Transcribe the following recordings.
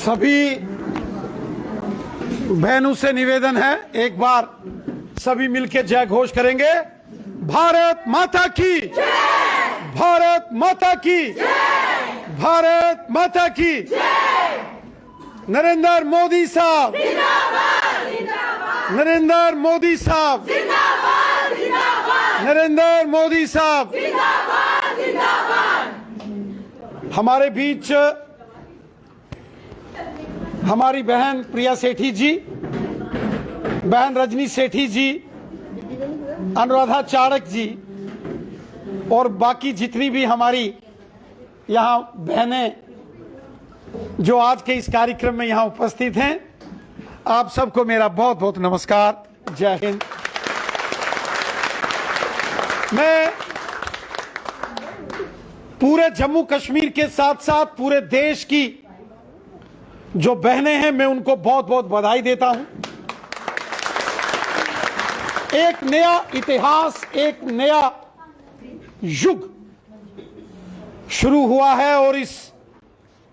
सभी बहनों से निवेदन है, एक बार सभी मिलकर जय घोष करेंगे। भारत माता की जय, भारत माता की जय, भारत माता की जय। नरेंद्र मोदी साहब जिंदाबाद, जिंदाबाद। नरेंद्र मोदी साहब जिंदाबाद, जिंदाबाद। नरेंद्र मोदी साहब जिंदाबाद, जिंदाबाद। हमारे बीच हमारी बहन प्रिया सेठी जी, बहन रजनी सेठी जी, अनुराधा चाणक जी और बाकी जितनी भी हमारी यहाँ बहनें जो आज के इस कार्यक्रम में यहाँ उपस्थित हैं, आप सबको मेरा बहुत बहुत नमस्कार। जय हिंद। मैं पूरे जम्मू कश्मीर के साथ साथ पूरे देश की जो बहनें हैं, मैं उनको बहुत बहुत बधाई देता हूं। एक नया इतिहास, एक नया युग शुरू हुआ है और इस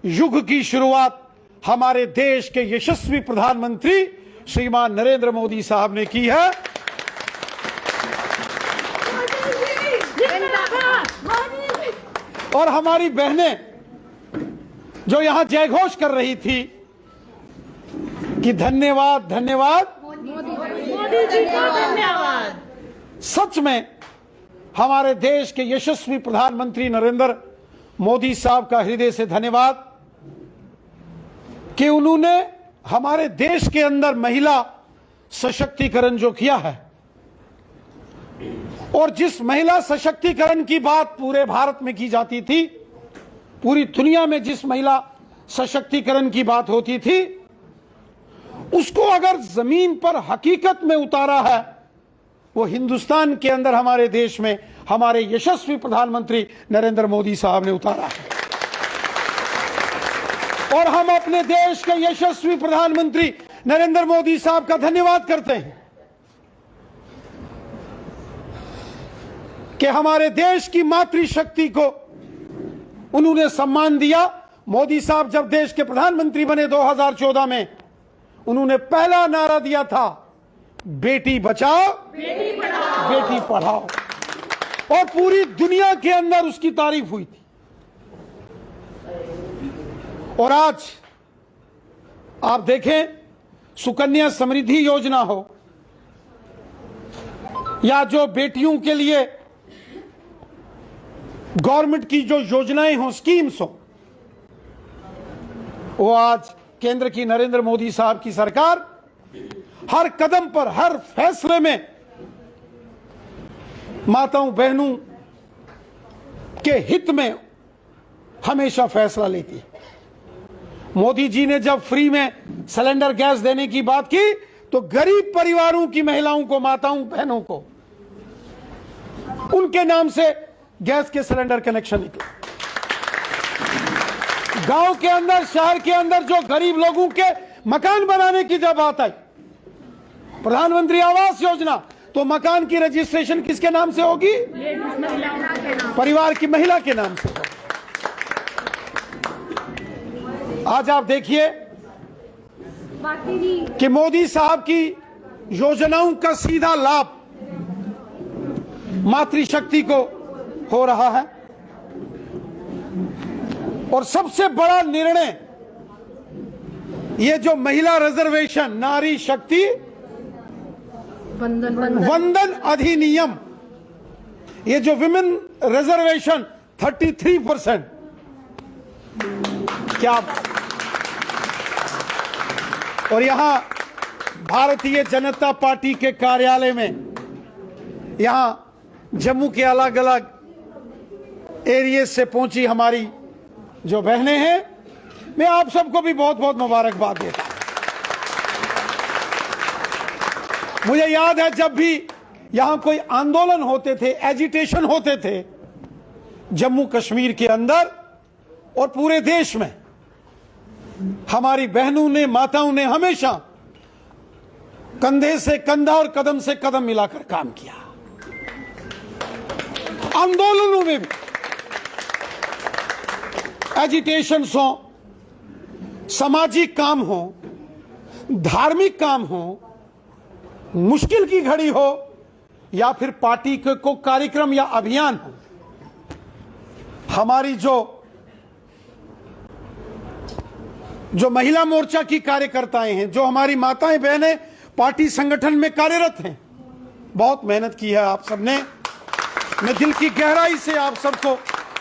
युग की शुरुआत हमारे देश के यशस्वी प्रधानमंत्री श्रीमान नरेंद्र मोदी साहब ने की है। और हमारी बहनें जो यहां जय घोष कर रही थी कि धन्यवाद धन्यवाद मोदी जी को धन्यवाद। सच में हमारे देश के यशस्वी प्रधानमंत्री नरेंद्र मोदी साहब का हृदय से धन्यवाद कि उन्होंने हमारे देश के अंदर महिला सशक्तिकरण जो किया है, और जिस महिला सशक्तिकरण की बात पूरे भारत में की जाती थी, पूरी दुनिया में जिस महिला सशक्तिकरण की बात होती थी, उसको अगर जमीन पर हकीकत में उतारा है, वो हिंदुस्तान के अंदर हमारे देश में हमारे यशस्वी प्रधानमंत्री नरेंद्र मोदी साहब ने उतारा है। और हम अपने देश के यशस्वी प्रधानमंत्री नरेंद्र मोदी साहब का धन्यवाद करते हैं कि हमारे देश की मातृशक्ति को उन्होंने सम्मान दिया। मोदी साहब जब देश के प्रधानमंत्री बने 2014 में, उन्होंने पहला नारा दिया था, बेटी बचाओ बेटी पढ़ाओ, और पूरी दुनिया के अंदर उसकी तारीफ हुई थी। और आज आप देखें, सुकन्या समृद्धि योजना हो या जो बेटियों के लिए गवर्नमेंट की जो योजनाएं हो, स्कीम्स हो, वो आज केंद्र की नरेंद्र मोदी साहब की सरकार हर कदम पर, हर फैसले में माताओं बहनों के हित में हमेशा फैसला लेती है। मोदी जी ने जब फ्री में सिलेंडर गैस देने की बात की, तो गरीब परिवारों की महिलाओं को, माताओं बहनों को, उनके नाम से गैस के सिलेंडर कनेक्शन निकला। गांव के अंदर, शहर के अंदर जो गरीब लोगों के मकान बनाने की जब बात आई, प्रधानमंत्री आवास योजना, तो मकान की रजिस्ट्रेशन किसके नाम से होगी? परिवार की महिला के नाम से होगी। आज आप देखिए कि मोदी साहब की योजनाओं का सीधा लाभ मातृशक्ति को हो रहा है। और सबसे बड़ा निर्णय, ये जो महिला रिजर्वेशन, नारी शक्ति वंदन अधिनियम, ये जो विमेन रिजर्वेशन 33%, क्या, और यहां भारतीय जनता पार्टी के कार्यालय में, यहां जम्मू के अलग अलग एरिया से पहुंची हमारी जो बहनें हैं, मैं आप सबको भी बहुत बहुत मुबारकबाद देता हूं। मुझे याद है जब भी यहां कोई आंदोलन होते थे, एजिटेशन होते थे जम्मू कश्मीर के अंदर और पूरे देश में, हमारी बहनों ने, माताओं ने हमेशा कंधे से कंधा और कदम से कदम मिलाकर काम किया। आंदोलनों में भी, एजिटेशन हो, सामाजिक काम हो, धार्मिक काम हो, मुश्किल की घड़ी हो, या फिर पार्टी के को कार्यक्रम या अभियान हो, हमारी जो महिला मोर्चा की कार्यकर्ताएं हैं, जो हमारी माताएं बहनें पार्टी संगठन में कार्यरत हैं, बहुत मेहनत की है आप सबने। मैं दिल की गहराई से आप सबको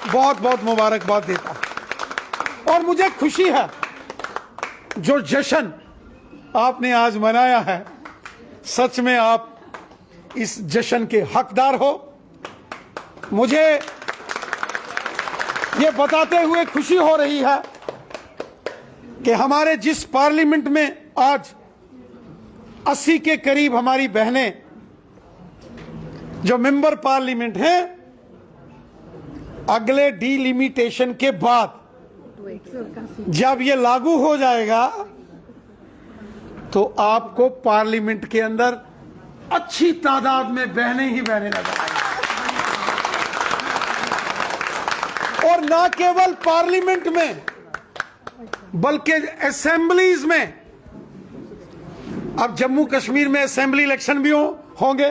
बहुत बहुत मुबारकबाद देता हूं। और मुझे खुशी है जो जश्न आपने आज मनाया है, सच में आप इस जश्न के हकदार हो। मुझे ये बताते हुए खुशी हो रही है कि हमारे जिस पार्लियामेंट में आज 80 के करीब हमारी बहनें जो मेंबर पार्लियामेंट हैं, अगले डिलिमिटेशन के बाद जब ये लागू हो जाएगा तो आपको पार्लियामेंट के अंदर अच्छी तादाद में बहनें ही बहनें नजर आएंगी। और ना केवल पार्लियामेंट में बल्कि असेंबलीज में। अब जम्मू कश्मीर में असेंबली इलेक्शन भी होंगे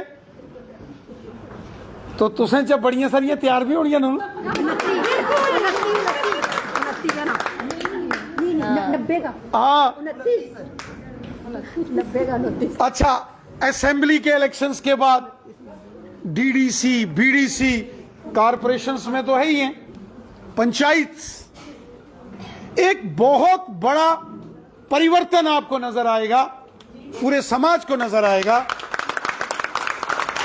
तो तुसें जब बड़ियां सारियां तैयार भी होनियां ना। हाँ, अच्छा, असेंबली के इलेक्शंस के बाद डीडीसी, बीडीसी, कॉरपोरेशंस में तो है ही हैं, पंचायत, एक बहुत बड़ा परिवर्तन आपको नजर आएगा, पूरे समाज को नजर आएगा।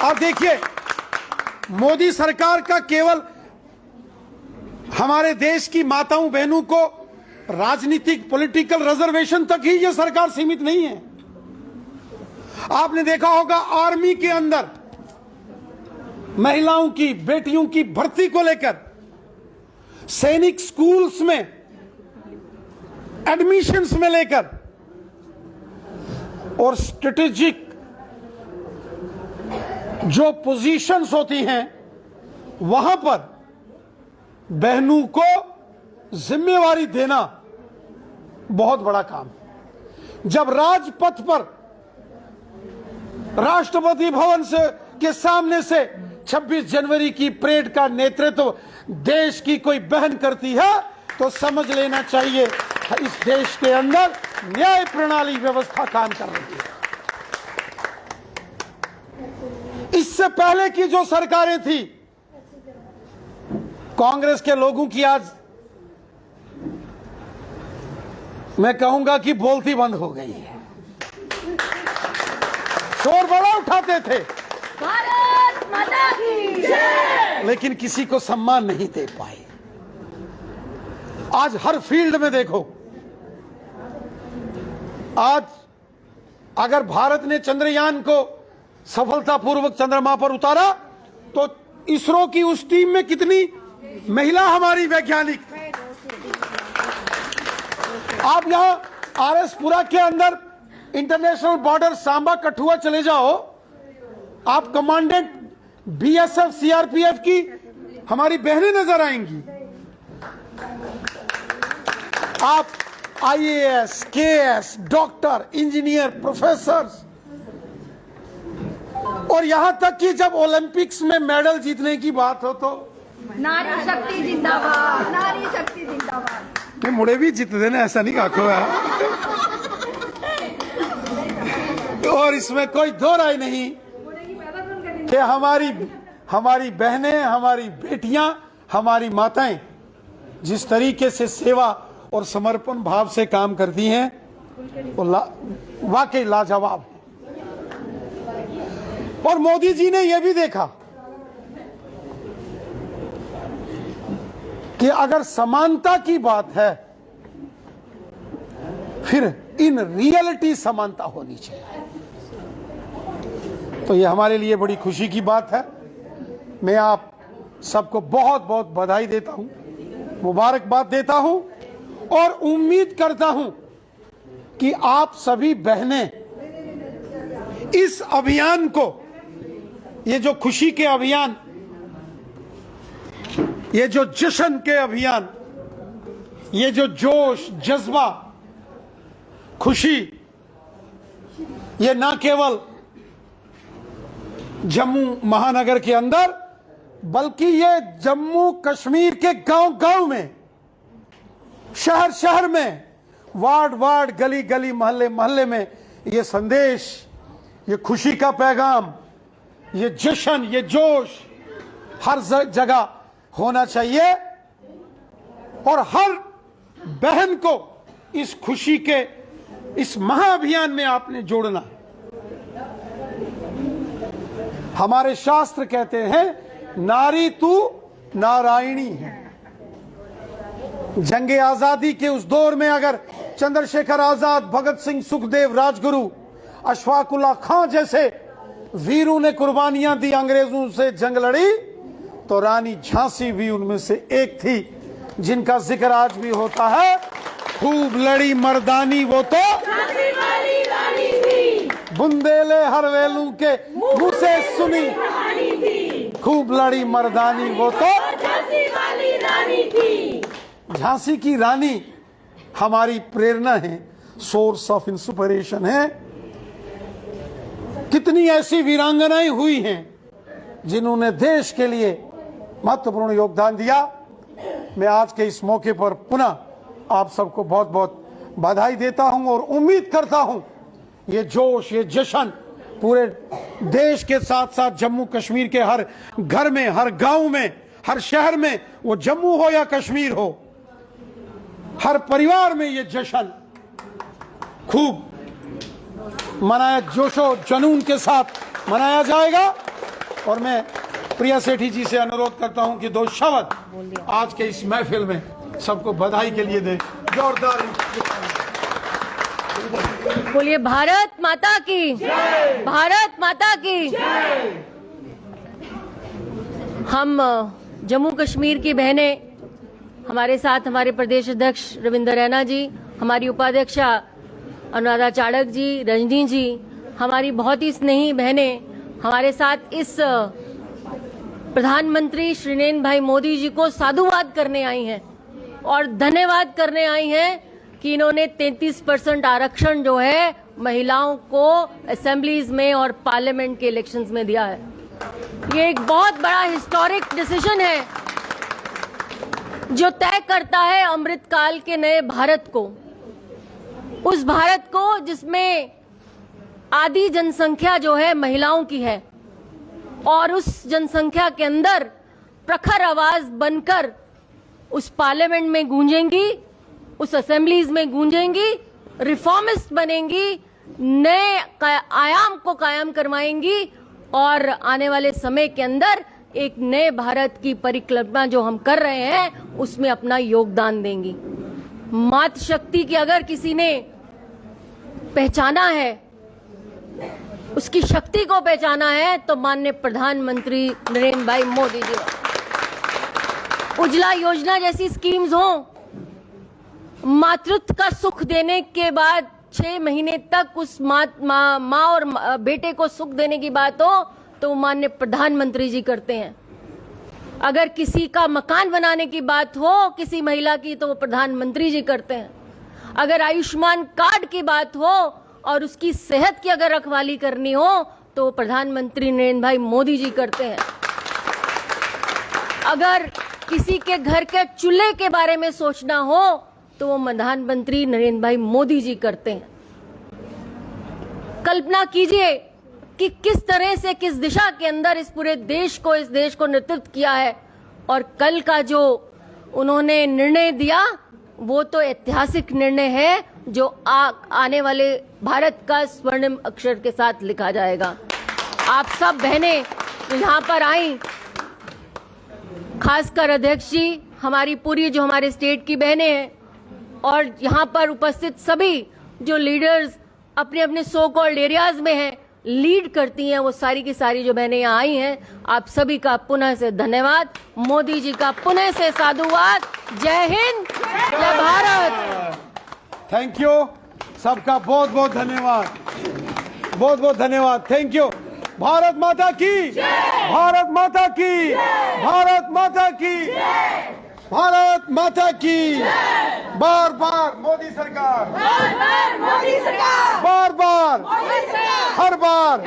आप देखिए, मोदी सरकार का केवल हमारे देश की माताओं बहनों को राजनीतिक पॉलिटिकल रिजर्वेशन तक ही यह सरकार सीमित नहीं है। आपने देखा होगा आर्मी के अंदर महिलाओं की, बेटियों की भर्ती को लेकर, सैनिक स्कूल्स में एडमिशंस में लेकर, और स्ट्रेटेजिक जो पोजीशंस होती हैं वहां पर बहनों को जिम्मेवारी देना बहुत बड़ा काम। जब राजपथ पर राष्ट्रपति भवन के सामने से 26 जनवरी की परेड का नेतृत्व देश की कोई बहन करती है तो समझ लेना चाहिए इस देश के अंदर न्याय प्रणाली व्यवस्था काम कर रही है। इससे पहले की जो सरकारें थी कांग्रेस के लोगों की, आज मैं कहूंगा कि बोलती बंद हो गई है। शोर बड़ा उठाते थे, भारत माता की जय, लेकिन किसी को सम्मान नहीं दे पाए। आज हर फील्ड में देखो, आज अगर भारत ने चंद्रयान को सफलतापूर्वक चंद्रमा पर उतारा तो इसरो की उस टीम में कितनी महिला हमारी वैज्ञानिक। आप यहां आरएसपुरा के अंदर इंटरनेशनल बॉर्डर सांबा कठुआ चले जाओ, आप कमांडेंट बीएसएफ सीआरपीएफ की हमारी बहनें नजर आएंगी। आप IAS, KAS, doctor, engineer, professor, और यहां तक कि जब ओलंपिक्स में मेडल जीतने की बात हो तो नारी शक्ति जिंदाबाद, नारी शक्ति जिंदाबाद। मुड़े भी जीत देने, ऐसा नहीं काको है। और इसमें कोई दो राय नहीं कि हमारी बहनें, हमारी बेटियां, हमारी माताएं जिस तरीके से सेवा और समर्पण भाव से काम करती हैं वो वाकई लाजवाब। और मोदी जी ने यह भी देखा कि अगर समानता की बात है फिर इन रियलिटी समानता होनी चाहिए। तो यह हमारे लिए बड़ी खुशी की बात है। मैं आप सबको बहुत बहुत बधाई देता हूं, मुबारकबाद देता हूं और उम्मीद करता हूं कि आप सभी बहनें इस अभियान को, ये जो खुशी के अभियान, ये जो जश्न के अभियान, ये जो जोश जज्बा खुशी ये न केवल जम्मू महानगर के अंदर बल्कि ये जम्मू कश्मीर के गांव-गांव में, शहर में, वार्ड गली मोहल्ले में ये संदेश, ये खुशी का पैगाम, ये जश्न, ये जोश हर जगह होना चाहिए और हर बहन को इस खुशी के इस महाअभियान में आपने जोड़ना। हमारे शास्त्र कहते हैं नारी तू नारायणी है। जंगे आजादी के उस दौर में अगर चंद्रशेखर आजाद, भगत सिंह, सुखदेव, राजगुरु, अशफाकुल्ला खां जैसे वीरों ने कुर्बानियां दी, अंग्रेजों से जंग लड़ी, तो रानी झांसी भी उनमें से एक थी, जिनका जिक्र आज भी होता है। खूब लड़ी मर्दानी वो तो झांसी वाली रानी थी, बुंदेले हर वेलू के मुंह से सुनी थी। खूब लड़ी मर्दानी वो तो झांसी वाली रानी थी। झांसी की रानी हमारी प्रेरणा है, सोर्स ऑफ इंस्पिरेशन है। कितनी ऐसी वीरांगनाएं हुई हैं जिन्होंने देश के लिए महत्वपूर्ण योगदान दिया। मैं आज के इस मौके पर पुनः आप सबको बहुत बहुत बधाई देता हूं और उम्मीद करता हूं ये जोश, ये जश्न पूरे देश के साथ साथ जम्मू कश्मीर के हर घर में, हर गांव में, हर शहर में, वो जम्मू हो या कश्मीर हो, हर परिवार में ये जश्न खूब मनाया, जोशो जुनून के साथ मनाया जाएगा। और मैं प्रिया सेठी जी से अनुरोध करता हूं कि दो शब्द आज के इस महफिल में सबको बधाई के लिए दे। जोरदार बोलिए भारत माता की जय, भारत माता की जय। हम जम्मू कश्मीर की बहनें, हमारे साथ हमारे प्रदेश अध्यक्ष रविंद्र रैना जी, हमारी उपाध्यक्षा अनुराधा चाड़क जी, रजनी जी, हमारी बहुत ही स्नेही बहनें हमारे साथ इस प्रधानमंत्री श्री नरेंद्र भाई मोदी जी को साधुवाद करने आई हैं और धन्यवाद करने आई हैं कि इन्होंने 33% आरक्षण जो है महिलाओं को असेंबलीज में और पार्लियामेंट के इलेक्शंस में दिया है। ये एक बहुत बड़ा हिस्टोरिक डिसीजन है जो तय करता है अमृतकाल के नए भारत को, उस भारत को जिसमें आधी जनसंख्या जो है महिलाओं की है और उस जनसंख्या के अंदर प्रखर आवाज बनकर उस पार्लियामेंट में गूंजेंगी, उस असेंबलीज में गूंजेंगी, रिफॉर्मिस्ट बनेंगी, नए आयाम को कायम करवाएंगी और आने वाले समय के अंदर एक नए भारत की परिकल्पना जो हम कर रहे हैं उसमें अपना योगदान देंगी। मातृशक्ति की अगर किसी ने पहचाना है, उसकी शक्ति को पहचाना है तो माननीय प्रधानमंत्री नरेंद्र भाई मोदी जी। उज्ज्वला योजना जैसी स्कीम्स हो, मातृत्व का सुख देने के बाद 6 महीने तक उस माँ और बेटे को सुख देने की बात हो तो माननीय प्रधानमंत्री जी करते हैं। अगर किसी का मकान बनाने की बात हो किसी महिला की तो वो प्रधानमंत्री जी करते हैं। अगर आयुष्मान कार्ड की बात हो और उसकी सेहत की अगर रखवाली करनी हो तो प्रधानमंत्री नरेंद्र भाई मोदी जी करते हैं। अगर किसी के घर के चूल्हे के बारे में सोचना हो तो वो प्रधानमंत्री नरेंद्र भाई मोदी जी करते हैं। कल्पना कीजिए कि किस तरह से, किस दिशा के अंदर इस पूरे देश को, इस देश को नेतृत्व किया है और कल का जो उन्होंने निर्णय दिया वो तो ऐतिहासिक निर्णय है जो आने वाले भारत का स्वर्णिम अक्षर के साथ लिखा जाएगा। आप सब बहनें जो यहाँ पर आई, खासकर अध्यक्ष जी, हमारी पूरी जो हमारे स्टेट की बहनें हैं और यहाँ पर उपस्थित सभी जो लीडर्स अपने अपने सो कॉल्ड एरियाज में हैं, लीड करती हैं, वो सारी की सारी जो बहनें यहाँ आई हैं, आप सभी का पुनः से धन्यवाद। मोदी जी का पुनः से साधुवाद। जय हिंद, जय भारत। थैंक यू, सबका बहुत बहुत धन्यवाद, बहुत बहुत धन्यवाद। Thank you. भारत माता की, भारत माता की, भारत माता की। भारत माता की बार बार मोदी सरकार, मोदी सरकार, बार बार, मोदी सरकार, हर बार,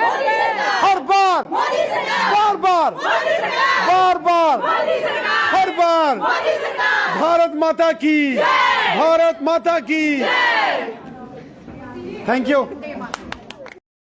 हर बार, मोदी सरकार, बार बार, मोदी सरकार, बार बार, मोदी सरकार, हर बार, मोदी सरकार, भारत माता की, भारत माता की। Thank you.